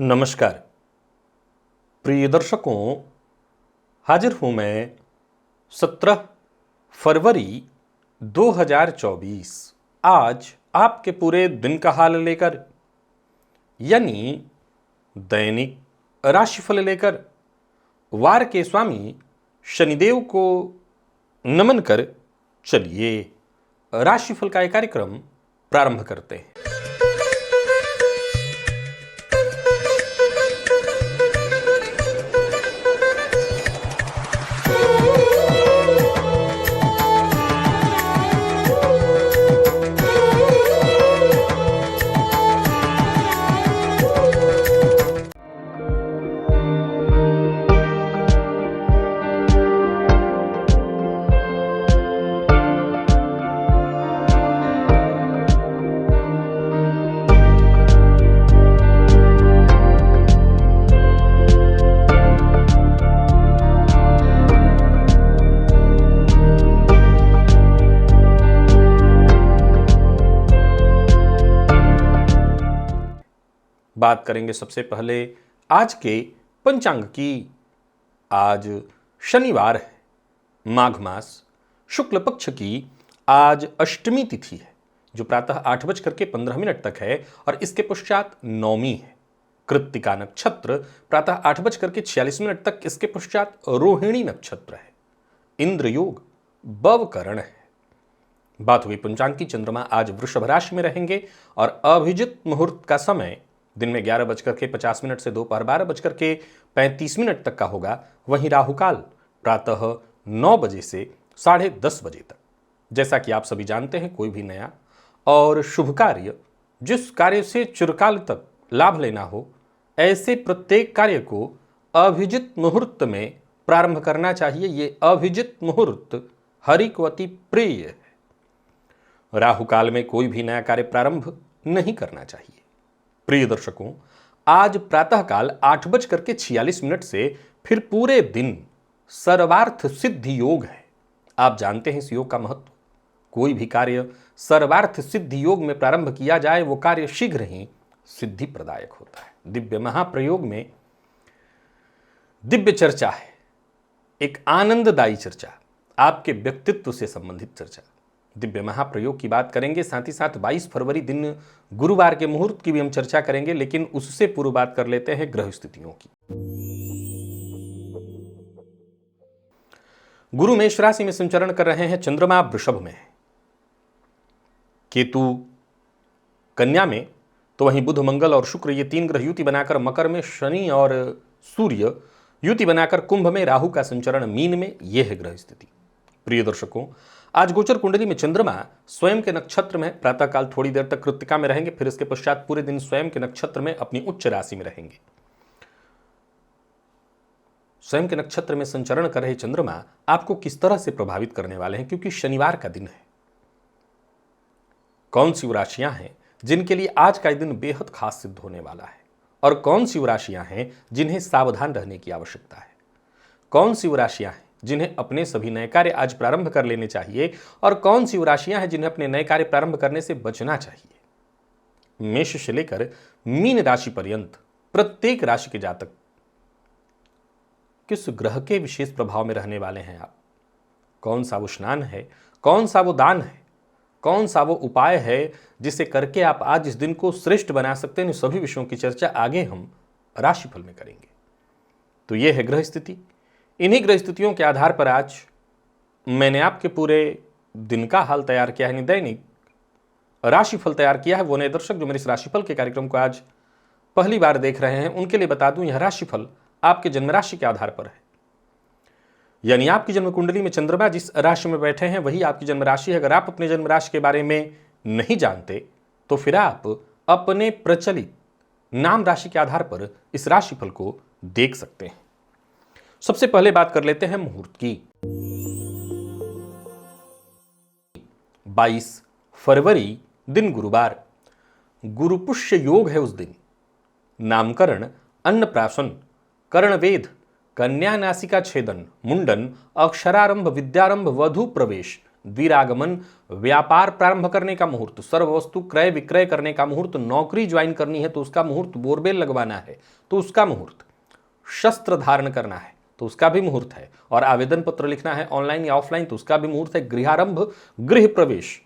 नमस्कार प्रिय दर्शकों, हाजिर हूं मैं 17 फरवरी 2024 आज आपके पूरे दिन का हाल लेकर, यानी दैनिक राशिफल लेकर वार के स्वामी शनिदेव को नमन कर चलिए राशिफल का एक कार्यक्रम प्रारंभ करते हैं। बात करेंगे सबसे पहले आज के पंचांग की। आज शनिवार है, माघ मास शुक्ल पक्ष की आज अष्टमी तिथि है जो प्रातः 8:15 तक है और इसके पश्चात नौमी है। कृत्तिका नक्षत्र प्रातः 8:46 तक, इसके पश्चात रोहिणी नक्षत्र है। इंद्र योग बवकरण है। बात हुई पंचांग की। चंद्रमा आज वृषभ राशि में रहेंगे और अभिजित मुहूर्त का समय दिन में 11:50 से दोपहर 12:35 तक का होगा। वहीं राहुकाल प्रातः 9 बजे से 10:30 बजे तक। जैसा कि आप सभी जानते हैं, कोई भी नया और शुभ कार्य, जिस कार्य से चिरकाल तक लाभ लेना हो, ऐसे प्रत्येक कार्य को अभिजित मुहूर्त में प्रारंभ करना चाहिए। ये अभिजित मुहूर्त हरि को अति प्रिय है। राहुकाल में कोई भी नया कार्य प्रारंभ नहीं करना चाहिए। प्रिय दर्शकों, आज प्रातःकाल 8:46 से फिर पूरे दिन सर्वार्थ सिद्धि योग है। आप जानते हैं इस योग का महत्व। कोई भी कार्य सर्वार्थ सिद्धि योग में प्रारंभ किया जाए, वो कार्य शीघ्र ही सिद्धि प्रदायक होता है। दिव्य महाप्रयोग में दिव्य चर्चा है, एक आनंददायी चर्चा, आपके व्यक्तित्व से संबंधित चर्चा। दिव्य महाप्रयोग की बात करेंगे, साथ ही साथ 22 फरवरी दिन गुरुवार के मुहूर्त की भी हम चर्चा करेंगे, लेकिन उससे पूर्व बात कर लेते हैं ग्रह स्थितियों की। गुरु मेष राशि में संचरण कर रहे हैं, चंद्रमा वृषभ में है, केतु कन्या में, तो वहीं बुध मंगल और शुक्र ये 3 ग्रह युति बनाकर मकर में, शनि और सूर्य युति बनाकर कुंभ में, राहु का संचरण मीन में। यह है ग्रह स्थिति। प्रिय दर्शकों, आज गोचर कुंडली में चंद्रमा स्वयं के नक्षत्र में प्रातःकाल थोड़ी देर तक कृत्तिका में रहेंगे, फिर इसके पश्चात पूरे दिन स्वयं के नक्षत्र में अपनी उच्च राशि में रहेंगे। स्वयं के नक्षत्र में संचरण कर रहे चंद्रमा आपको किस तरह से प्रभावित करने वाले हैं, क्योंकि शनिवार का दिन है। कौन सी वो राशियां हैं जिनके लिए आज का दिन बेहद खास सिद्ध होने वाला है, और कौन सी वो राशियां हैं जिन्हें सावधान रहने की आवश्यकता है। कौन सी वो राशियां हैं जिन्हें अपने सभी नए कार्य आज प्रारंभ कर लेने चाहिए, और कौन सी वो राशियां हैं जिन्हें अपने नए कार्य प्रारंभ करने से बचना चाहिए। मेष से लेकर मीन राशि पर्यंत प्रत्येक राशि के जातक किस ग्रह के विशेष प्रभाव में रहने वाले हैं आप, कौन सा वो स्नान है, कौन सा वो दान है, कौन सा वो उपाय है जिसे करके आप आज इस दिन को श्रेष्ठ बना सकते हैं, सभी विषयों की चर्चा आगे हम राशिफल में करेंगे। तो यह है ग्रह स्थिति। इन्हीं ग्रह स्थितियों के आधार पर आज मैंने आपके पूरे दिन का हाल तैयार किया है, यानी दैनिक राशिफल तैयार किया है। वो नए दर्शक जो मेरे इस राशिफल के कार्यक्रम को आज पहली बार देख रहे हैं, उनके लिए बता दूं, यह राशिफल आपके जन्म राशि के आधार पर है। यानी आपकी जन्म कुंडली में चंद्रमा जिस राशि में बैठे हैं वही आपकी जन्म राशि है। अगर आप अपने जन्म राशि के बारे में नहीं जानते तो फिर आप अपने प्रचलित नाम राशि के आधार पर इस राशिफल को देख सकते हैं। सबसे पहले बात कर लेते हैं मुहूर्त की। 22 फरवरी दिन गुरुवार, गुरुपुष्य योग है उस दिन। नामकरण, अन्नप्राशन, कर्णवेद, कन्या नासिका छेदन, मुंडन, अक्षरारंभ, विद्यारंभ, वधु प्रवेश, वीरागमन, व्यापार प्रारंभ करने का मुहूर्त, सर्व वस्तु क्रय विक्रय करने का मुहूर्त, नौकरी ज्वाइन करनी है तो उसका मुहूर्त, बोरवेल लगवाना है तो उसका मुहूर्त, शस्त्र धारण करना है तो उसका भी मुहूर्त है, और आवेदन पत्र लिखना है ऑनलाइन या ऑफलाइन तो उसका भी मुहूर्त है, गृहारंभ, गृह प्रवेश,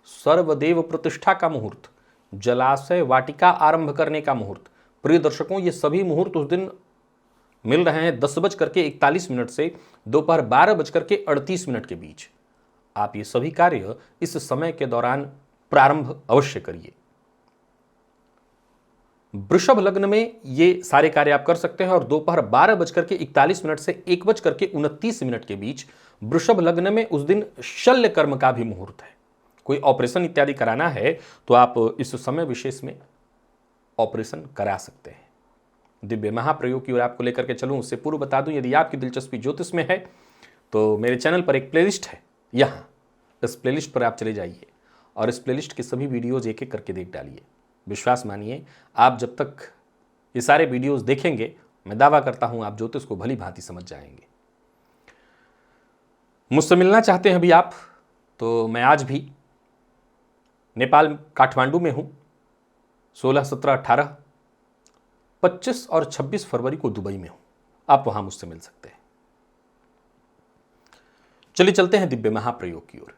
सर्वदेव प्रतिष्ठा का मुहूर्त, जलाशय वाटिका आरंभ करने का मुहूर्त। प्रिय दर्शकों, ये सभी मुहूर्त उस दिन मिल रहे हैं 10:41 से दोपहर 12:38 के बीच। आप ये सभी कार्य इस समय के दौरान प्रारंभ अवश्य करिए। वृषभ लग्न में ये सारे कार्य आप कर सकते हैं, और दोपहर 12:41 से 1:29 के बीच वृषभ लग्न में उस दिन शल्य कर्म का भी मुहूर्त है। कोई ऑपरेशन इत्यादि कराना है तो आप इस समय विशेष में ऑपरेशन करा सकते हैं। दिव्य महाप्रयोग की ओर आपको लेकर के चलूं उससे पूर्व बता दूं, यदि आपकी दिलचस्पी ज्योतिष में है तो मेरे चैनल पर एक प्लेलिस्ट है, यहाँ इस प्लेलिस्ट पर आप चले जाइए और इस प्लेलिस्ट के सभी वीडियोज़ एक एक करके देख डालिए। विश्वास मानिए, आप जब तक ये सारे वीडियोज़ देखेंगे, मैं दावा करता हूँ आप ज्योतिष को भली भांति समझ जाएंगे। मुझसे मिलना चाहते हैं अभी आप, तो मैं आज भी नेपाल काठमांडू में हूँ। 16, 17, 18, 25 और 26 फरवरी को दुबई में हूँ। आप वहाँ मुझसे मिल सकते हैं। चलिए चलते हैं दिव्य महाप्रयोग की ओर।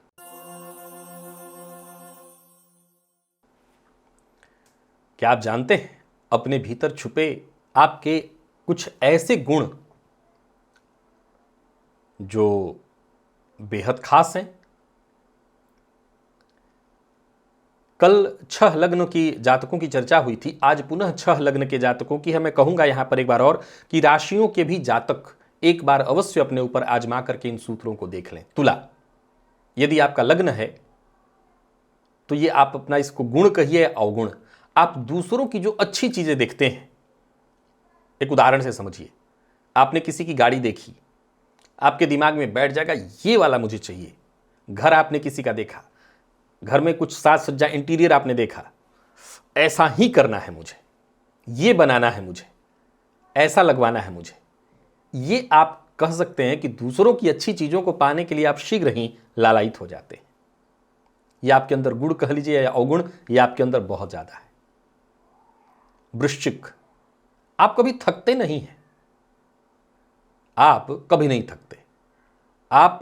क्या आप जानते हैं अपने भीतर छुपे आपके कुछ ऐसे गुण जो बेहद खास हैं? कल 6 लग्न की जातकों की चर्चा हुई थी, आज पुनः 6 लग्न के जातकों की है। मैं कहूंगा यहां पर एक बार और कि राशियों के भी जातक एक बार अवश्य अपने ऊपर आजमा करके इन सूत्रों को देख लें। तुला, यदि आपका लग्न है तो ये आप अपना इसको गुण कहिए या अवगुण, आप दूसरों की जो अच्छी चीजें देखते हैं। एक उदाहरण से समझिए, आपने किसी की गाड़ी देखी, आपके दिमाग में बैठ जाएगा ये वाला मुझे चाहिए। घर आपने किसी का देखा, घर में कुछ साज सज्जा इंटीरियर आपने देखा, ऐसा ही करना है मुझे, ये बनाना है मुझे, ऐसा लगवाना है मुझे। ये आप कह सकते हैं कि दूसरों की अच्छी चीजों को पाने के लिए आप शीघ्र ही लालायित हो जाते हैं। ये आपके अंदर गुण कह लीजिए या अवगुण, ये आपके अंदर बहुत ज्यादा है। वृश्चिक, आप कभी थकते नहीं हैं, आप कभी नहीं थकते। आप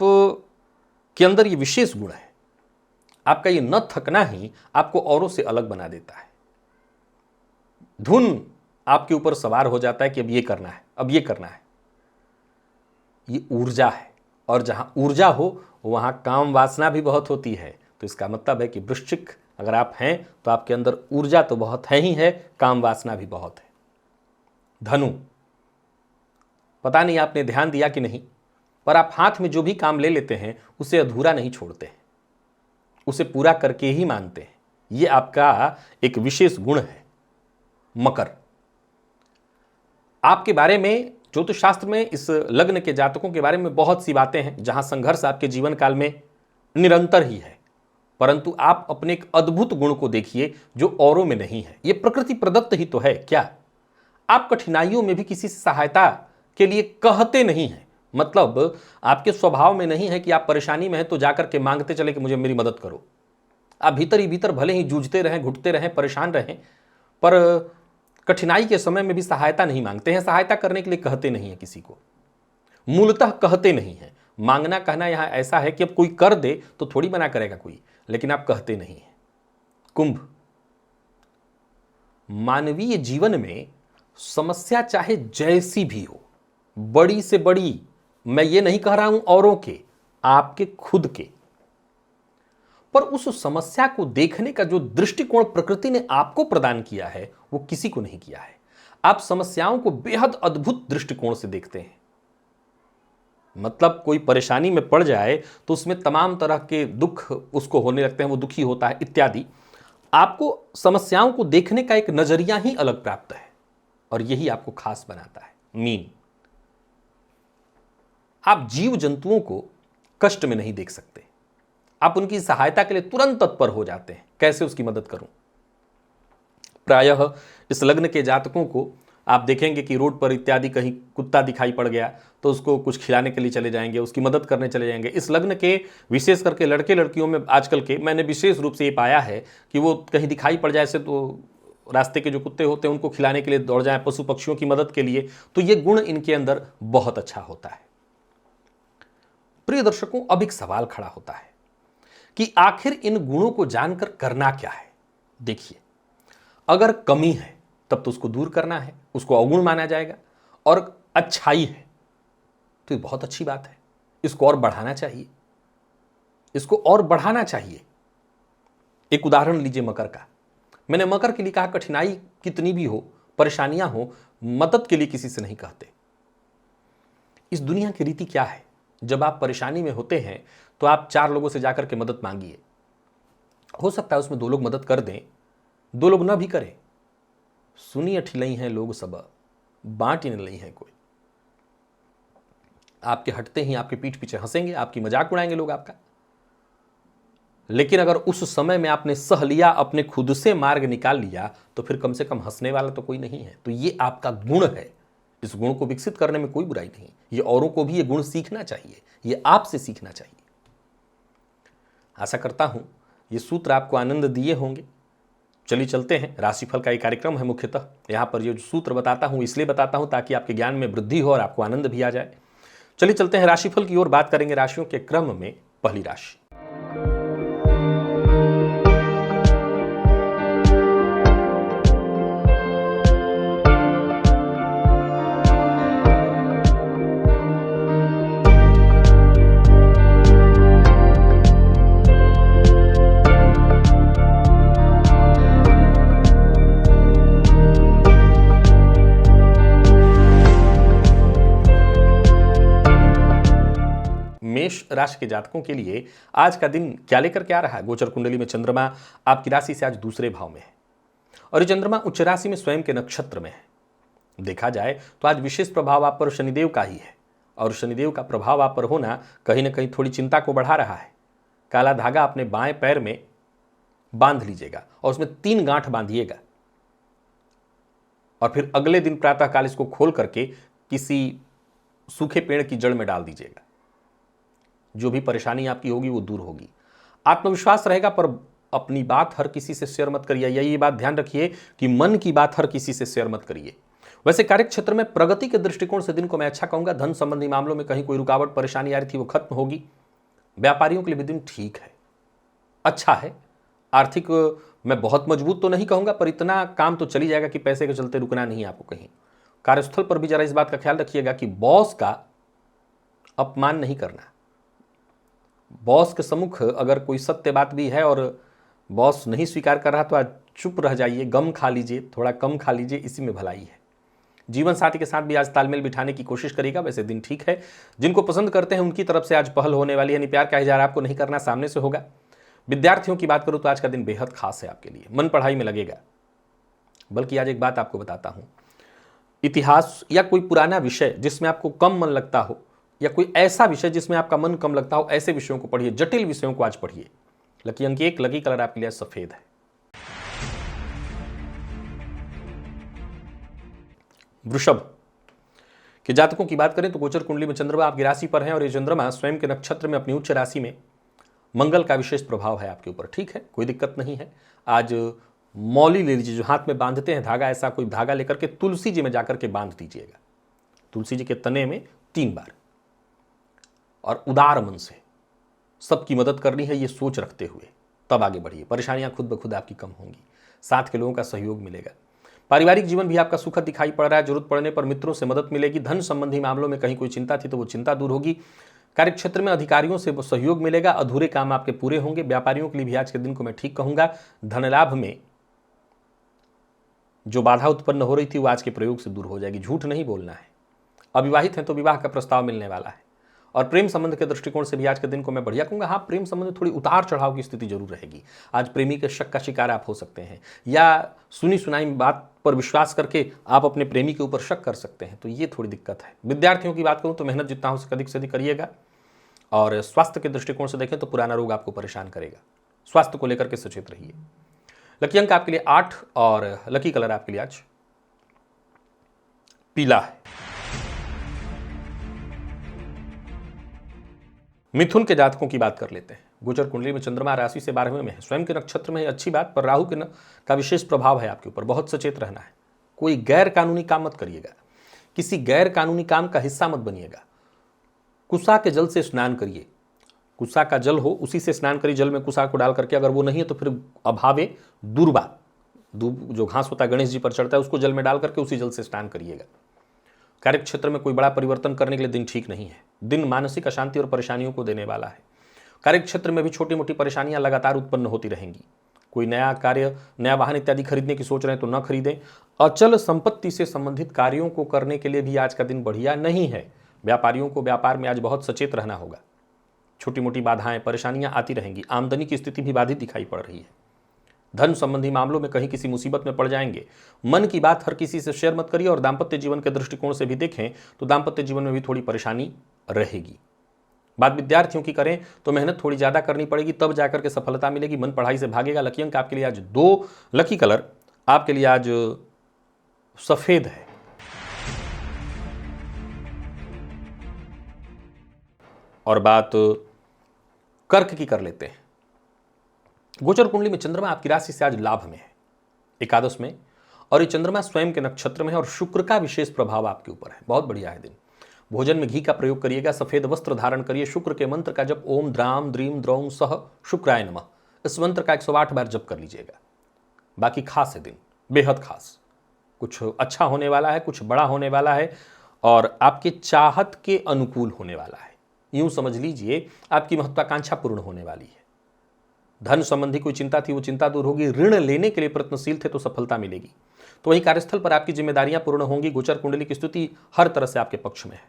के अंदर ये विशेष गुण है, आपका ये न थकना ही आपको औरों से अलग बना देता है। धुन आपके ऊपर सवार हो जाता है कि अब ये करना है, अब ये करना है। ये ऊर्जा है, और जहां ऊर्जा हो वहां काम वासना भी बहुत होती है। तो इसका मतलब है कि वृश्चिक अगर आप हैं तो आपके अंदर ऊर्जा तो बहुत है ही है, काम वासना भी बहुत है। धनु, पता नहीं आपने ध्यान दिया कि नहीं, पर आप हाथ में जो भी काम ले लेते हैं उसे अधूरा नहीं छोड़ते हैं, उसे पूरा करके ही मानते हैं। यह आपका एक विशेष गुण है। मकर, आपके बारे में ज्योतिष शास्त्र में इस लग्न के जातकों के बारे में बहुत सी बातें हैं, जहां संघर्ष आपके जीवन काल में निरंतर ही है, परंतु आप अपने एक अद्भुत गुण को देखिए जो औरों में नहीं है। यह प्रकृति प्रदत्त ही तो है। क्या आप कठिनाइयों में भी किसी से सहायता के लिए कहते नहीं हैं? मतलब आपके स्वभाव में नहीं है कि आप परेशानी में हैं तो जाकर के मांगते चले कि मुझे मेरी मदद करो। आप भीतर ही भीतर भले ही जूझते रहें, घुटते रहें, परेशान रहें, पर कठिनाई के समय में भी सहायता नहीं मांगते हैं, सहायता करने के लिए कहते नहीं है किसी को, मूलतः कहते नहीं है। मांगना कहना यहां ऐसा है कि अब कोई कर दे तो थोड़ी मना करेगा कोई, लेकिन आप कहते नहीं है। कुंभ, मानवीय जीवन में समस्या चाहे जैसी भी हो, बड़ी से बड़ी, मैं ये नहीं कह रहा हूं औरों के, आपके खुद के, पर उस समस्या को देखने का जो दृष्टिकोण प्रकृति ने आपको प्रदान किया है वो किसी को नहीं किया है। आप समस्याओं को बेहद अद्भुत दृष्टिकोण से देखते हैं। मतलब कोई परेशानी में पड़ जाए तो उसमें तमाम तरह के दुख उसको होने लगते हैं, वो दुखी होता है इत्यादि। आपको समस्याओं को देखने का एक नजरिया ही अलग प्राप्त है, और यही आपको खास बनाता है। मीन, आप जीव जंतुओं को कष्ट में नहीं देख सकते, आप उनकी सहायता के लिए तुरंत तत्पर हो जाते हैं, कैसे उसकी मदद करूं। प्रायः इस लग्न के जातकों को आप देखेंगे कि रोड पर इत्यादि कहीं कुत्ता दिखाई पड़ गया तो उसको कुछ खिलाने के लिए चले जाएंगे, उसकी मदद करने चले जाएंगे। इस लग्न के विशेष करके लड़के लड़कियों में आजकल के मैंने विशेष रूप से ये पाया है कि वो कहीं दिखाई पड़ जाए से तो रास्ते के जो कुत्ते होते हैं उनको खिलाने के लिए दौड़ जाएं, पशु पक्षियों की मदद के लिए। तो ये गुण इनके अंदर बहुत अच्छा होता है। प्रिय दर्शकों, अब एक सवाल खड़ा होता है कि आखिर इन गुणों को जानकर करना क्या है। देखिए, अगर कमी है तब तो उसको दूर करना है, उसको अवगुण माना जाएगा, और अच्छाई है तो ये बहुत अच्छी बात है, इसको और बढ़ाना चाहिए, इसको और बढ़ाना चाहिए। एक उदाहरण लीजिए मकर का। मैंने मकर के लिए कहा, कठिनाई कितनी भी हो, परेशानियां हो, मदद के लिए किसी से नहीं कहते। इस दुनिया की रीति क्या है, जब आप परेशानी में होते हैं तो आप 4 लोगों से जाकर के मदद मांगिए। हो सकता है उसमें 2 लोग मदद कर दें, 2 लोग ना भी करें। सुनी अठिलई हैं लोग सब, बांट न लई है कोई। आपके हटते ही आपके पीठ पीछे हंसेंगे, आपकी मजाक उड़ाएंगे लोग आपका। लेकिन अगर उस समय में आपने सह लिया, अपने खुद से मार्ग निकाल लिया, तो फिर कम से कम हंसने वाला तो कोई नहीं है। तो ये आपका गुण है, इस गुण को विकसित करने में कोई बुराई नहीं। ये औरों को भी ये गुण सीखना चाहिए, ये आपसे सीखना चाहिए। आशा करता हूं ये सूत्र आपको आनंद दिए होंगे। चलिए चलते हैं, राशिफल का एक कार्यक्रम है मुख्यतः। यहां पर ये जो सूत्र बताता हूं इसलिए बताता हूं ताकि आपके ज्ञान में वृद्धि हो और आपको आनंद भी आ जाए। चलिए चलते हैं राशिफल की ओर। बात करेंगे राशियों के क्रम में पहली राशि मेष राशि के जातकों के लिए आज का दिन क्या लेकर के आ रहा है। गोचर कुंडली में चंद्रमा आपकी राशि से आज दूसरे भाव में है और ये चंद्रमा उच्च राशि में स्वयं के नक्षत्र में है। देखा जाए तो आज विशेष प्रभाव आप पर शनिदेव का ही है और शनिदेव का प्रभाव आप पर होना कहीं ना कहीं थोड़ी चिंता को बढ़ा रहा है। काला धागा अपने बाएं पैर में बांध लीजिएगा और उसमें 3 गांठ बांधिएगा और फिर अगले दिन प्रातःकाल इसको खोल करके किसी सूखे पेड़ की जड़ में डाल दीजिएगा। जो भी परेशानी आपकी होगी वो दूर होगी। आत्मविश्वास रहेगा, पर अपनी बात हर किसी से शेयर मत करिए। ये बात ध्यान रखिए कि मन की बात हर किसी से शेयर मत करिए। वैसे कार्य क्षेत्र में प्रगति के दृष्टिकोण से दिन को मैं अच्छा कहूंगा। धन संबंधी मामलों में कहीं कोई रुकावट परेशानी आ रही थी वो खत्म होगी। व्यापारियों के लिए भी दिन ठीक है, अच्छा है। आर्थिक मैं बहुत मजबूत तो नहीं कहूंगा, पर इतना काम तो चली जाएगा कि पैसे के चलते रुकना नहीं आपको कहीं। कार्यस्थल पर भी जरा इस बात का ख्याल रखिएगा कि बॉस का अपमान नहीं करना। बॉस के सम्मुख अगर कोई सत्य बात भी है और बॉस नहीं स्वीकार कर रहा तो आज चुप रह जाइए, गम खा लीजिए, थोड़ा कम खा लीजिए, इसी में भलाई है। जीवन साथी के साथ भी आज तालमेल बिठाने की कोशिश करिएगा। वैसे दिन ठीक है। जिनको पसंद करते हैं उनकी तरफ से आज पहल होने वाली है, यानी प्यार का इजहार आपको नहीं करना, सामने से होगा। विद्यार्थियों की बात करूं तो आज का दिन बेहद खास है आपके लिए, मन पढ़ाई में लगेगा। बल्कि आज एक बात आपको बताता हूं, इतिहास या कोई पुराना विषय जिसमें आपको कम मन लगता हो या कोई ऐसा विषय जिसमें आपका मन कम लगता हो, ऐसे विषयों को पढ़िए, जटिल विषयों को आज पढ़िए। लकी अंक 1, लकी कलर आपके लिए सफेद है। वृषभ के जातकों की बात करें तो गोचर कुंडली में चंद्रमा आपकी राशि पर है और ये चंद्रमा स्वयं के नक्षत्र में अपनी उच्च राशि में मंगल का विशेष प्रभाव है आपके ऊपर। ठीक है, कोई दिक्कत नहीं है। आज मौली ले लीजिए, जो हाथ में बांधते हैं धागा, ऐसा कोई धागा लेकर के तुलसी जी में जाकर के बांध दीजिएगा। तुलसी जी के तने में 3 बार और उदार मन से सबकी मदद करनी है, ये सोच रखते हुए तब आगे बढ़िए। परेशानियां खुद ब खुद आपकी कम होंगी, साथ के लोगों का सहयोग मिलेगा। पारिवारिक जीवन भी आपका सुखद दिखाई पड़ रहा है। जरूरत पड़ने पर मित्रों से मदद मिलेगी। धन संबंधी मामलों में कहीं कोई चिंता थी तो वो चिंता दूर होगी। कार्यक्षेत्र में अधिकारियों से सहयोग मिलेगा। अधूरे काम आपके पूरे होंगे। व्यापारियों के लिए भी आज के दिन को मैं ठीक कहूंगा। धन लाभ में जो बाधा उत्पन्न हो रही थी वो आज के प्रयोग से दूर हो जाएगी। झूठ नहीं बोलना है। अविवाहित हैं तो विवाह का प्रस्ताव मिलने वाला है और प्रेम संबंध के दृष्टिकोण से भी आज के दिन को मैं बढ़िया कहूंगा। हाँ, प्रेम संबंध में थोड़ी उतार चढ़ाव की स्थिति जरूर रहेगी। आज प्रेमी के शक का शिकार आप हो सकते हैं या सुनी सुनाई बात पर विश्वास करके आप अपने प्रेमी के ऊपर शक कर सकते हैं, तो ये थोड़ी दिक्कत है। विद्यार्थियों की बात करूं तो मेहनत जितना हो सके अधिक से अधिक करिएगा और स्वास्थ्य के दृष्टिकोण से देखें तो पुराना रोग आपको परेशान करेगा। स्वास्थ्य को लेकर के सचेत रहिए। लकी अंक आपके लिए 8 और लकी कलर आपके लिए आज पीला है। मिथुन के जातकों की बात कर लेते हैं। गोचर कुंडली में चंद्रमा राशि से 12वें में है, स्वयं के नक्षत्र में है, अच्छी बात, पर राहु के का विशेष प्रभाव है आपके ऊपर, बहुत सचेत रहना है। कोई गैर कानूनी काम मत करिएगा, किसी गैर कानूनी काम का हिस्सा मत बनिएगा। कुसा के जल से स्नान करिए, कुसा का जल हो उसी से स्नान करिए, जल में कुसा को डाल करके, अगर वो नहीं है तो फिर अभावे दूर्बा, जो घास होता है गणेश जी पर चढ़ता है, उसको जल में डाल करके उसी जल से स्नान करिएगा। कार्य क्षेत्र में कोई बड़ा परिवर्तन करने के लिए दिन ठीक नहीं है। दिन मानसिक अशांति और परेशानियों को देने वाला है। कार्य क्षेत्र में भी छोटी मोटी परेशानियां लगातार उत्पन्न होती रहेंगी। कोई नया कार्य, नया वाहन इत्यादि खरीदने की सोच रहे हैं तो न खरीदें। अचल संपत्ति से संबंधित कार्यों को करने के लिए भी आज का दिन बढ़िया नहीं है। व्यापारियों को व्यापार में आज बहुत सचेत रहना होगा। छोटी मोटी बाधाएं, परेशानियां आती रहेंगी। आमदनी की स्थिति भी बाधित दिखाई पड़ रही है। धन संबंधी मामलों में कहीं किसी मुसीबत में पड़ जाएंगे। मन की बात हर किसी से शेयर मत करिए। और दाम्पत्य जीवन के दृष्टिकोण से भी देखें तो दाम्पत्य जीवन में भी थोड़ी परेशानी रहेगी। बात विद्यार्थियों की करें तो मेहनत थोड़ी ज्यादा करनी पड़ेगी, तब जाकर के सफलता मिलेगी। मन पढ़ाई से भागेगा। लकी अंक आपके लिए आज 2, लकी कलर आपके लिए आज सफेद है। और बात कर्क की कर लेते हैं। गोचर कुंडली में चंद्रमा आपकी राशि से आज लाभ में है, एकादश में, और ये चंद्रमा स्वयं के नक्षत्र में है और शुक्र का विशेष प्रभाव आपके ऊपर है। बहुत बढ़िया है दिन। भोजन में घी का प्रयोग करिएगा, सफेद वस्त्र धारण करिए। शुक्र के मंत्र का जप ओम द्राम द्रीम द्रौं सह शुक्राय नमः, इस मंत्र का 108 बार जप कर लीजिएगा। बाकी खास है दिन, बेहद खास। कुछ अच्छा होने वाला है, कुछ बड़ा होने वाला है और आपके चाहत के अनुकूल होने वाला है। यूं समझ लीजिए आपकी महत्वाकांक्षा पूर्ण होने वाली है। धन संबंधी कोई चिंता थी वो चिंता दूर होगी। ऋण लेने के लिए प्रयत्नशील थे तो सफलता मिलेगी। तो वही कार्यस्थल पर आपकी जिम्मेदारियां पूर्ण होंगी। गोचर कुंडली की स्थिति हर तरह से आपके पक्ष में है।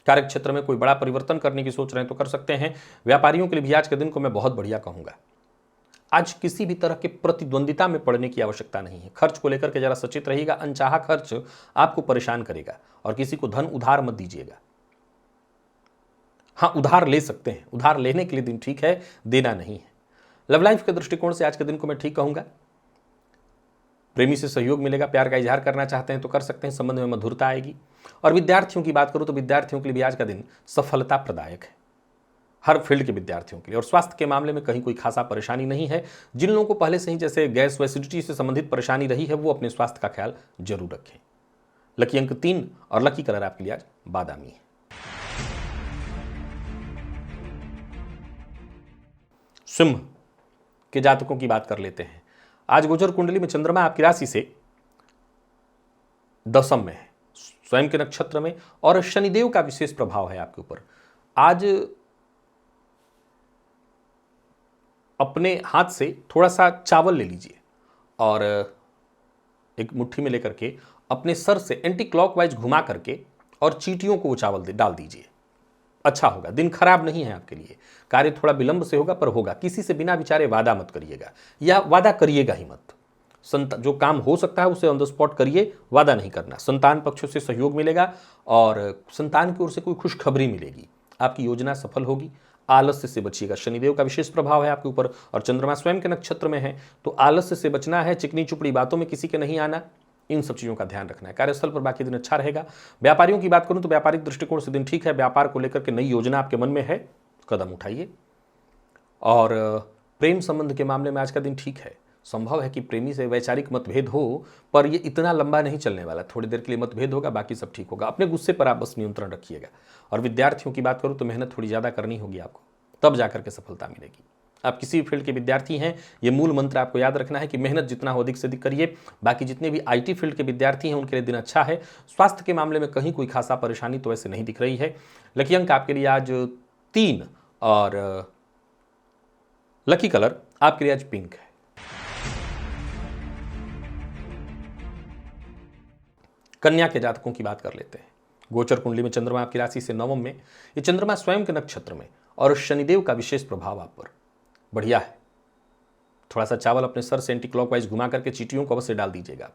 कार्य क्षेत्र में कोई बड़ा परिवर्तन करने की सोच रहे हैं तो कर सकते हैं। व्यापारियों के लिए भी आज के दिन को मैं बहुत बढ़िया कहूंगा। आज किसी भी तरह के प्रतिद्वंदिता में पड़ने की आवश्यकता नहीं है। खर्च को लेकर के जरा सचेत रहिएगा। अनचाहा खर्च आपको परेशान करेगा और किसी को धन उधार मत दीजिएगा। हाँ, उधार ले सकते हैं, उधार लेने के लिए दिन ठीक है, देना नहीं है। लव लाइफ के दृष्टिकोण से आज के दिन को मैं ठीक कहूंगा। प्रेमी से सहयोग मिलेगा। प्यार का इजहार करना चाहते हैं तो कर सकते हैं, संबंध में मधुरता आएगी। और विद्यार्थियों की बात करूं तो विद्यार्थियों के लिए भी आज का दिन सफलता प्रदायक है, हर फील्ड के विद्यार्थियों के लिए। और स्वास्थ्य के मामले में कहीं कोई खासा परेशानी नहीं है। जिन लोगों को पहले से ही जैसे गैस व एसिडिटी से संबंधित परेशानी रही है वो अपने स्वास्थ्य का ख्याल जरूर रखें। लकी अंक 3 और लकी कलर आपके लिए आज बादामी है। सिंह के जातकों की बात कर लेते हैं। आज गोचर कुंडली में चंद्रमा आपकी राशि से 10 में है, स्वयं के नक्षत्र में, और शनिदेव का विशेष प्रभाव है आपके ऊपर। आज अपने हाथ से थोड़ा सा चावल ले लीजिए और एक मुट्ठी में लेकर के अपने सर से एंटी क्लॉकवाइज घुमा करके और चींटियों को वो चावल डाल दीजिए। अच्छा होगा। दिन खराब नहीं है आपके लिए। कार्य थोड़ा विलंब से होगा पर होगा। किसी से बिना विचारे वादा मत करिएगा, या वादा करिएगा ही मत। जो काम हो सकता है उसे ऑन द स्पॉट करिए, वादा नहीं करना। संतान पक्ष से सहयोग मिलेगा और संतान की ओर से कोई खुशखबरी मिलेगी। आपकी योजना सफल होगी। आलस्य से बचिएगा। शनिदेव का विशेष प्रभाव है आपके ऊपर और चंद्रमा स्वयं के नक्षत्र में है, तो आलस्य से बचना है। चिकनी चुपड़ी बातों में किसी के नहीं आना, इन सब चीज़ों का ध्यान रखना है। कार्यस्थल पर बाकी दिन अच्छा रहेगा। व्यापारियों की बात करूं तो व्यापारिक दृष्टिकोण से दिन ठीक है। व्यापार को लेकर के नई योजना आपके मन में है, कदम उठाइए। और प्रेम संबंध के मामले में आज का दिन ठीक है। संभव है कि प्रेमी से वैचारिक मतभेद हो, पर ये इतना लंबा नहीं चलने वाला। थोड़ी देर के लिए मतभेद होगा, बाकी सब ठीक होगा। अपने गुस्से पर आप बस नियंत्रण रखिएगा। और विद्यार्थियों की बात करूं तो मेहनत थोड़ी ज़्यादा करनी होगी आपको, तब जाकर के सफलता मिलेगी। आप किसी भी फील्ड के विद्यार्थी हैं, ये मूल मंत्र आपको याद रखना है कि मेहनत जितना हो अधिक से अधिक करिए। बाकी जितने भी आईटी फील्ड के विद्यार्थी हैं उनके लिए दिन अच्छा है। स्वास्थ्य के मामले में कहीं कोई खासा परेशानी तो वैसे नहीं दिख रही है। लकी अंक आपके लिए आज 3 और लकी कलर आपके लिए आज पिंक है। कन्या के जातकों की बात कर लेते हैं। गोचर कुंडली में चंद्रमा आपकी राशि से 9 में, ये चंद्रमा स्वयं के नक्षत्र में और शनिदेव का विशेष प्रभाव आप पर बढ़िया है। थोड़ा सा चावल अपने सर से एंटी क्लॉकवाइज घुमा करके चींटियों को अवश्य डाल दीजिएगा।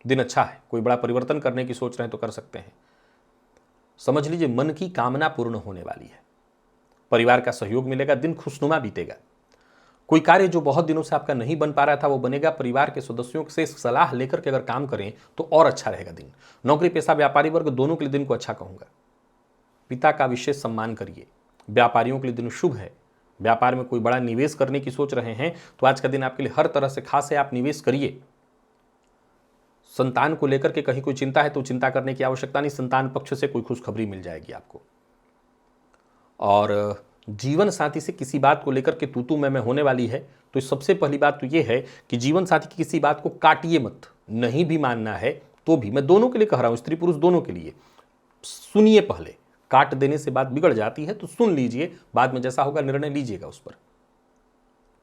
दिन अच्छा है। कोई बड़ा परिवर्तन करने की सोच रहे हैं तो कर सकते हैं। समझ लीजिए मन की कामना पूर्ण होने वाली है। परिवार का सहयोग मिलेगा। दिन खुशनुमा बीतेगा। कोई कार्य जो बहुत दिनों से आपका नहीं बन पा रहा था वो बनेगा। परिवार के सदस्यों से सलाह लेकर के अगर काम करें तो और अच्छा रहेगा दिन। नौकरी पेशा व्यापारी वर्ग दोनों के लिए दिन को अच्छा कहूंगा। पिता का विशेष सम्मान करिए। व्यापारियों के लिए दिन शुभ है। व्यापार में कोई बड़ा निवेश करने की सोच रहे हैं तो आज का दिन आपके लिए हर तरह से खास है, आप निवेश करिए। संतान को लेकर के कहीं कोई चिंता है तो चिंता करने की आवश्यकता नहीं, संतान पक्ष से कोई खुशखबरी मिल जाएगी आपको। और जीवन साथी से किसी बात को लेकर के तू मैं होने वाली है तो सबसे पहली बात तो ये है कि जीवन साथी की किसी बात को काटिए मत। नहीं भी मानना है तो भी, मैं दोनों के लिए कह रहा हूं, स्त्री पुरुष दोनों के लिए, सुनिए पहले। काट देने से बात बिगड़ जाती है तो सुन लीजिए, बाद में जैसा होगा निर्णय लीजिएगा उस पर।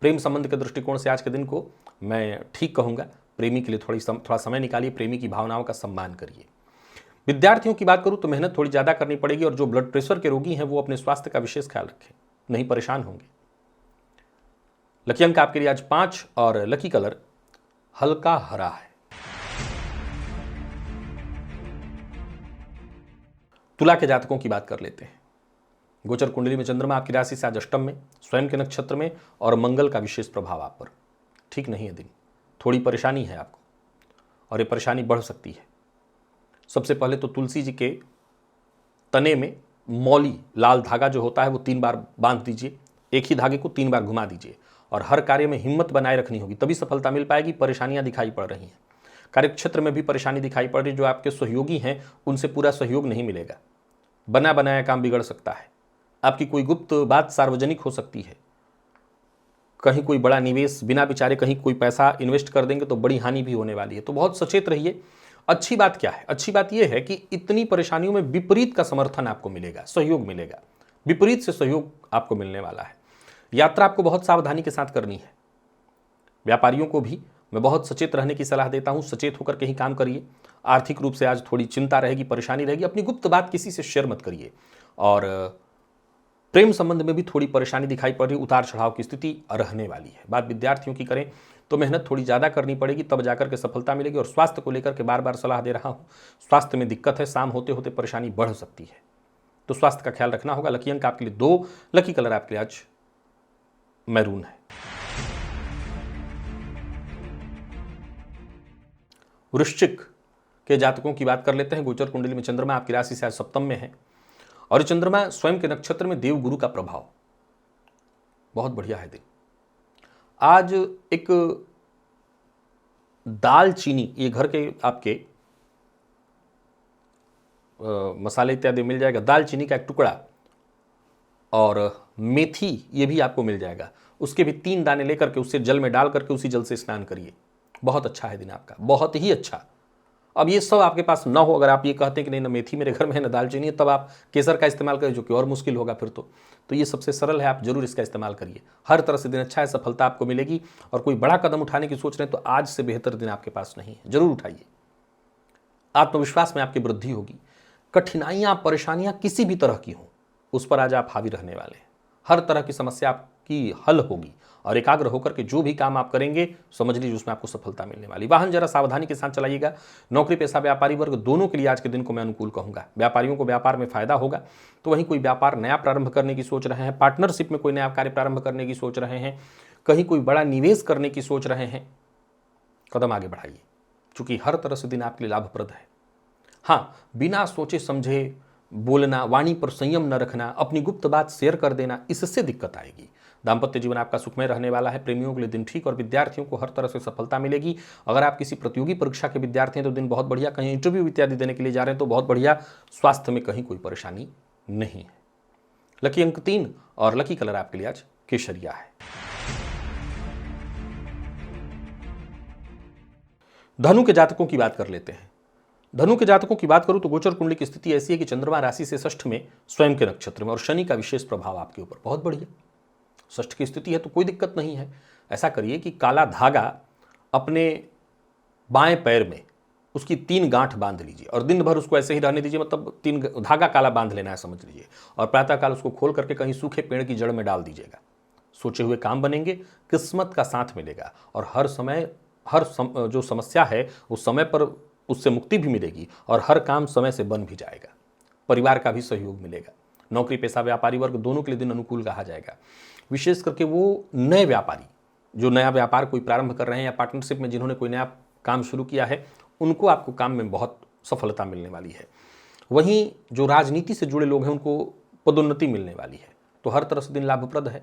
प्रेम संबंध के दृष्टिकोण से आज के दिन को मैं ठीक कहूंगा। प्रेमी के लिए थोड़ा समय निकालिए, प्रेमी की भावनाओं का सम्मान करिए। विद्यार्थियों की बात करूं तो मेहनत थोड़ी ज्यादा करनी पड़ेगी और जो ब्लड प्रेशर के रोगी हैं वो अपने स्वास्थ्य का विशेष ख्याल रखें, नहीं परेशान होंगे। लकी अंक आपके लिए आज 5 और लकी कलर हल्का हरा है। तुला के जातकों की बात कर लेते हैं। गोचर कुंडली में चंद्रमा आपकी राशि से आज अष्टम में, स्वयं के नक्षत्र में, और मंगल का विशेष प्रभाव आप पर। ठीक नहीं है दिन, थोड़ी परेशानी है आपको और ये परेशानी बढ़ सकती है। सबसे पहले तो तुलसी जी के तने में मौली लाल धागा जो होता है वो 3 बार बांध दीजिए। एक ही धागे को 3 बार घुमा दीजिए और हर कार्य में हिम्मत बनाए रखनी होगी, तभी सफलता मिल पाएगी। परेशानियां दिखाई पड़ रही हैं, कार्यक्षेत्र में भी परेशानी दिखाई पड़ रही है। जो आपके सहयोगी हैं उनसे पूरा सहयोग नहीं मिलेगा, बना बनाया काम बिगड़ सकता है। आपकी कोई गुप्त बात सार्वजनिक हो सकती है। कहीं कोई बड़ा निवेश बिना विचारे कहीं कोई पैसा इन्वेस्ट कर देंगे तो बड़ी हानि भी होने वाली है, तो बहुत सचेत रहिए। अच्छी बात क्या है? अच्छी बात यह है कि इतनी परेशानियों में विपरीत का समर्थन आपको मिलेगा, सहयोग मिलेगा, विपरीत से सहयोग आपको मिलने वाला है। यात्रा आपको बहुत सावधानी के साथ करनी है। व्यापारियों को भी मैं बहुत सचेत रहने की सलाह देता हूं, सचेत होकर के ही काम करिए। आर्थिक रूप से आज थोड़ी चिंता रहेगी, परेशानी रहेगी। अपनी गुप्त बात किसी से शेयर मत करिए। और प्रेम संबंध में भी थोड़ी परेशानी दिखाई पड़ रही, उतार चढ़ाव की स्थिति रहने वाली है। बात विद्यार्थियों की करें तो मेहनत थोड़ी ज़्यादा करनी पड़ेगी, तब जाकर के सफलता मिलेगी। और स्वास्थ्य को लेकर के बार बार सलाह दे रहा हूँ, स्वास्थ्य में दिक्कत है, शाम होते होते परेशानी बढ़ सकती है, तो स्वास्थ्य का ख्याल रखना होगा। लकी अंक आपके लिए 2, लकी कलर आपके लिए आज मैरून है। वृश्चिक के जातकों की बात कर लेते हैं। गोचर कुंडली में चंद्रमा आपकी राशि से आज सप्तम में है और चंद्रमा स्वयं के नक्षत्र में देव गुरु का प्रभाव, बहुत बढ़िया है दिन। आज एक दाल चीनी, ये घर के आपके मसाले इत्यादि मिल जाएगा। दाल चीनी का एक टुकड़ा और मेथी ये भी आपको मिल जाएगा। उसके भी 3 दाने लेकर के उससे जल में डाल करके उसी जल से स्नान करिए। बहुत अच्छा है दिन आपका, बहुत ही अच्छा। अब ये सब आपके पास ना हो, अगर आप ये कहते हैं कि नहीं ना मेथी मेरे घर में है ना दालचीनी है, तब आप केसर का इस्तेमाल करें, जो कि और मुश्किल होगा फिर तो ये सबसे सरल है, आप जरूर इसका इस्तेमाल करिए। हर तरह से दिन अच्छा है, सफलता आपको मिलेगी। और कोई बड़ा कदम उठाने की सोच रहे हैं तो आज से बेहतर दिन आपके पास नहीं है, जरूर उठाइए। आत्मविश्वास में आपकी वृद्धि होगी। कठिनाइयां परेशानियां किसी भी तरह की हों उस पर आज आप हावी रहने वाले हैं। हर तरह की समस्या आपकी हल होगी और एकाग्र होकर के जो भी काम आप करेंगे समझ लीजिए उसमें आपको सफलता मिलने वाली। वाहन जरा सावधानी के साथ चलाइएगा। नौकरी पेशा व्यापारी वर्ग दोनों के लिए आज के दिन को मैं अनुकूल कहूंगा। व्यापारियों को व्यापार में फायदा होगा, तो वहीं कोई व्यापार नया प्रारंभ करने की सोच रहे हैं, पार्टनरशिप में कोई नया कार्य प्रारंभ करने की सोच रहे हैं, कहीं कोई बड़ा निवेश करने की सोच रहे हैं, कदम आगे बढ़ाइए, चूंकि हर तरह से दिन आपके लिए लाभप्रद है। हाँ, बिना सोचे समझे बोलना, वाणी पर संयम न रखना, अपनी गुप्त बात शेयर कर देना, इससे दिक्कत आएगी। दाम्पत्य जीवन आपका सुखमय रहने वाला है। प्रेमियों के लिए दिन ठीक और विद्यार्थियों को हर तरह से सफलता मिलेगी। अगर आप किसी प्रतियोगी परीक्षा के विद्यार्थी हैं तो दिन बहुत बढ़िया। कहीं इंटरव्यू इत्यादि देने के लिए जा रहे हैं तो बहुत बढ़िया। स्वास्थ्य में कहीं कोई परेशानी नहीं है। लकी अंक 3 और लकी कलर आपके लिए आज केसरिया है। धनु के जातकों की बात कर लेते हैं। धनु के जातकों की बात करूं तो गोचर कुंडली की स्थिति ऐसी है कि चंद्रमा राशि से षष्ठ में, स्वयं के नक्षत्र में, और शनि का विशेष प्रभाव आपके ऊपर, बहुत बढ़िया। षष्ठ की स्थिति है तो कोई दिक्कत नहीं है। ऐसा करिए कि काला धागा अपने बाएं पैर में उसकी 3 गांठ बांध लीजिए और दिन भर उसको ऐसे ही रहने दीजिए, मतलब 3 धागा काला बांध लेना है समझ लीजिए। और प्रातःकाल उसको खोल करके कहीं सूखे पेड़ की जड़ में डाल दीजिएगा। सोचे हुए काम बनेंगे, किस्मत का साथ मिलेगा और जो समस्या है उस समय पर उससे मुक्ति भी मिलेगी और हर काम समय से बन भी जाएगा। परिवार का भी सहयोग मिलेगा। नौकरी पेशा व्यापारी वर्ग दोनों के लिए दिन अनुकूल कहा जाएगा। विशेष करके वो नए व्यापारी जो नया व्यापार कोई प्रारंभ कर रहे हैं या पार्टनरशिप में जिन्होंने कोई नया काम शुरू किया है, उनको आपको काम में बहुत सफलता मिलने वाली है। वहीं जो राजनीति से जुड़े लोग हैं उनको पदोन्नति मिलने वाली है। तो हर तरह से दिन लाभप्रद है,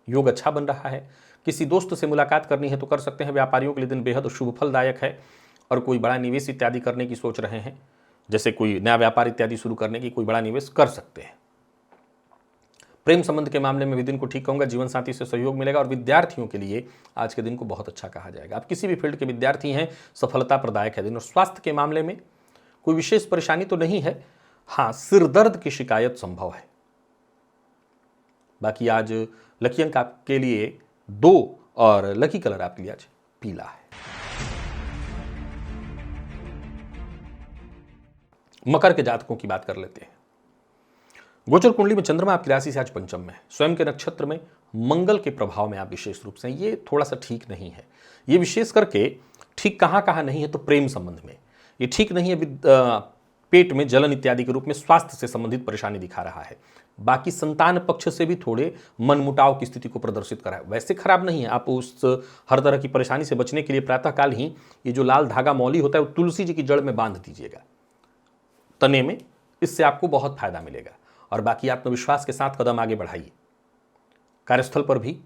योग अच्छा बन रहा है। किसी दोस्त से मुलाकात करनी है तो कर सकते हैं। व्यापारियों के लिए दिन बेहद शुभ फलदायक है। और कोई बड़ा निवेश इत्यादि करने की सोच रहे हैं, जैसे कोई नया व्यापार इत्यादि शुरू करने की कोई बड़ा निवेश कर सकते हैं। प्रेम संबंध के मामले में भी दिन को ठीक कहूंगा, जीवन साथी से सहयोग मिलेगा। और विद्यार्थियों के लिए आज के दिन को बहुत अच्छा कहा जाएगा। आप किसी भी फील्ड के विद्यार्थी हैं, सफलता प्रदायक है दिन। और स्वास्थ्य के मामले में कोई विशेष परेशानी तो नहीं है, हाँ सिर दर्द की शिकायत संभव है। बाकी आज लकी अंक आपके लिए 2 और लकी कलर आपके लिए आज पीला है। मकर के जातकों की बात कर लेते हैं। गोचर कुंडली में चंद्रमा आपकी राशि से आज पंचम में है। स्वयं के नक्षत्र में मंगल के प्रभाव में आप विशेष रूप से, ये थोड़ा सा ठीक नहीं है। ये विशेष करके ठीक कहाँ नहीं है तो प्रेम संबंध में ये ठीक नहीं है। पेट में जलन इत्यादि के रूप में स्वास्थ्य से संबंधित परेशानी दिखा रहा है। बाकी संतान पक्ष से भी थोड़े मनमुटाव की स्थिति को प्रदर्शित करा है। वैसे खराब नहीं है। आप उस हर तरह की परेशानी से बचने के लिए प्रातःकाल ही ये जो लाल धागा मौली होता है वो तुलसी जी की जड़ में बांध दीजिएगा, तने में। इससे आपको बहुत फायदा मिलेगा। और बाकी आत्मविश्वास के साथ कदम आगे बढ़ाइए। कार्यस्थल पर भी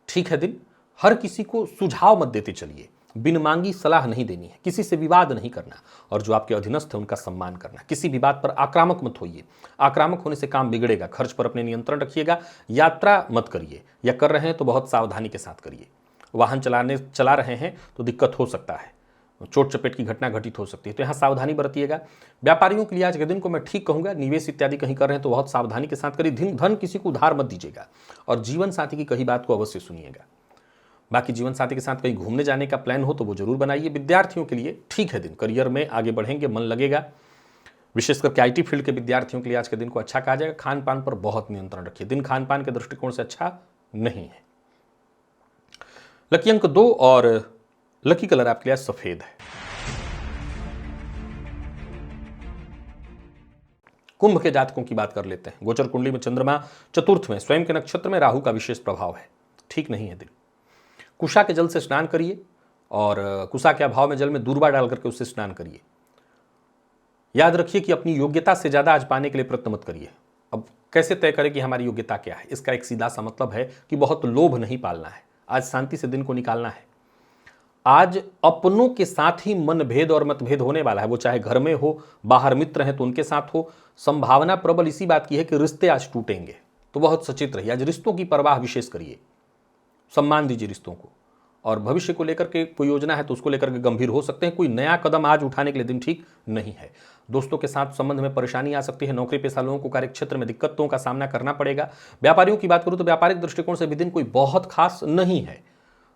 ठीक है दिन। हर किसी को सुझाव मत देते चलिए, बिन मांगी सलाह नहीं देनी है, किसी से विवाद नहीं करना। और जो आपके अधीनस्थ है उनका सम्मान करना। किसी भी बात पर आक्रामक मत होइए, आक्रामक होने से काम बिगड़ेगा। खर्च पर अपने नियंत्रण रखिएगा। यात्रा मत करिए, या कर रहे हैं तो बहुत सावधानी के साथ करिए। वाहन चला रहे हैं तो दिक्कत हो सकता है, चोट चपेट की घटना घटित हो सकती है, तो यहाँ सावधानी बरतिएगा। व्यापारियों के लिए आज के दिन को मैं ठीक कहूंगा। निवेश इत्यादि कहीं कर रहे हैं तो बहुत सावधानी के साथ करिए। धन किसी को उधार मत दीजिएगा। और जीवन साथी की कही बात को अवश्य सुनिएगा। बाकी जीवन साथी के साथ कहीं घूमने जाने का प्लान हो तो वो जरूर बनाइए। विद्यार्थियों के लिए ठीक है दिन। करियर में आगे बढ़ेंगे, मन लगेगा। विशेष करके IT फील्ड के विद्यार्थियों के लिए आज के दिन को अच्छा कहा जाएगा। खान पान पर बहुत नियंत्रण रखिए। दिन खान पान के दृष्टिकोण से अच्छा नहीं है। लकी अंक 2 और लकी कलर आपके लिए सफेद है। कुंभ के जातकों की बात कर लेते हैं। गोचर कुंडली में चंद्रमा चतुर्थ में, स्वयं के नक्षत्र में राहु का विशेष प्रभाव है। ठीक नहीं है दिन। कुशा के जल से स्नान करिए। और कुशा के अभाव में जल में दूर्वा डाल करके उससे स्नान करिए। याद रखिए कि अपनी योग्यता से ज्यादा आज पाने के लिए प्रयत्न मत करिए। अब कैसे तय करें कि हमारी योग्यता क्या है? इसका एक सीधा सा मतलब है कि बहुत लोभ नहीं पालना है। आज शांति से दिन को निकालना है। आज अपनों के साथ ही मनभेद और मतभेद होने वाला है। वो चाहे घर में हो, बाहर मित्र हैं तो उनके साथ हो। संभावना प्रबल इसी बात की है कि रिश्ते आज टूटेंगे, तो बहुत सचेत रहिए। आज रिश्तों की परवाह विशेष करिए, सम्मान दीजिए रिश्तों को। और भविष्य को लेकर के कोई योजना है तो उसको लेकर के गंभीर हो सकते हैं। कोई नया कदम आज उठाने के लिए दिन ठीक नहीं है। दोस्तों के साथ संबंध में परेशानी आ सकती है। नौकरी पेशा लोगों को कार्यक्षेत्र में दिक्कतों का सामना करना पड़ेगा। व्यापारियों की बात करूं तो व्यापारिक दृष्टिकोण से भी दिन कोई बहुत खास नहीं है।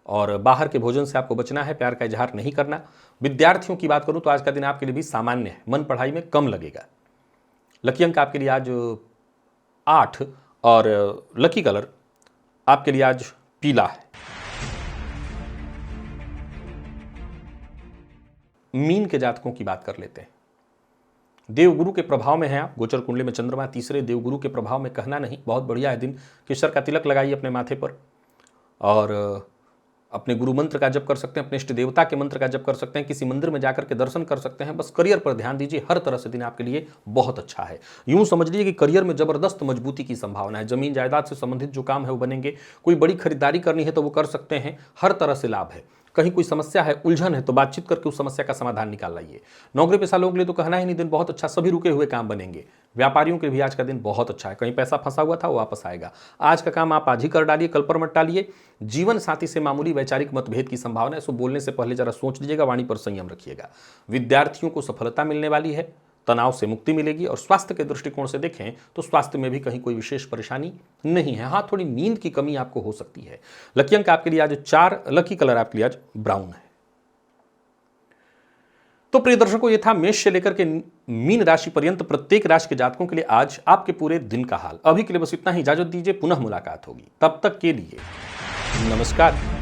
और बाहर के भोजन से आपको बचना है, प्यार का इजहार नहीं करना। विद्यार्थियों की बात करूं तो आज का दिन आपके लिए भी सामान्य है। मन पढ़ाई में कम लगेगा। लकी अंक आपके लिए आज 8 और लकी कलर आपके लिए आज पीला है। मीन के जातकों की बात कर लेते हैं। देवगुरु के प्रभाव में है आप। गोचर कुंडली में चंद्रमा तीसरे देवगुरु के प्रभाव में, कहना नहीं बहुत बढ़िया है दिन। केसर का तिलक लगाइए अपने माथे पर। और अपने गुरु मंत्र का जप कर सकते हैं, अपने इष्ट देवता के मंत्र का जप कर सकते हैं, किसी मंदिर में जाकर के दर्शन कर सकते हैं। बस करियर पर ध्यान दीजिए। हर तरह से दिन आपके लिए बहुत अच्छा है। यूं समझ लीजिए कि करियर में जबरदस्त मजबूती की संभावना है। जमीन जायदाद से संबंधित जो काम है वो बनेंगे। कोई बड़ी खरीदारी करनी है तो वो कर सकते हैं। हर तरह से लाभ है। कहीं कोई समस्या है, उलझन है, तो बातचीत करके उस समस्या का समाधान निकाल लाइए। नौकरी पेशा लोगों के लिए तो कहना ही नहीं, दिन बहुत अच्छा। सभी रुके हुए काम बनेंगे। व्यापारियों के भी आज का दिन बहुत अच्छा है। कहीं पैसा फंसा हुआ था वो वापस आएगा। आज का काम आप आज ही कर डालिए, कल पर मत टालिए। जीवन साथी से मामूली वैचारिक मतभेद की संभावना है, सो बोलने से पहले जरा सोच लीजिएगा, वाणी पर संयम रखिएगा। विद्यार्थियों को सफलता मिलने वाली है, तनाव से मुक्ति मिलेगी। और स्वास्थ्य के दृष्टिकोण से देखें तो स्वास्थ्य में भी कहीं कोई विशेष परेशानी नहीं है। हाँ, थोड़ी नींद की कमी आपको हो सकती है। लकी अंक आपके लिए आज 4, लकी कलर आपके लिए आज ब्राउन है। तो प्रिय दर्शकों, ये था मेष से लेकर के मीन राशि पर्यंत प्रत्येक राशि के जातकों के लिए आज आपके पूरे दिन का हाल। अभी के लिए बस इतना ही। इजाजत दीजिए, पुनः मुलाकात होगी। तब तक के लिए नमस्कार।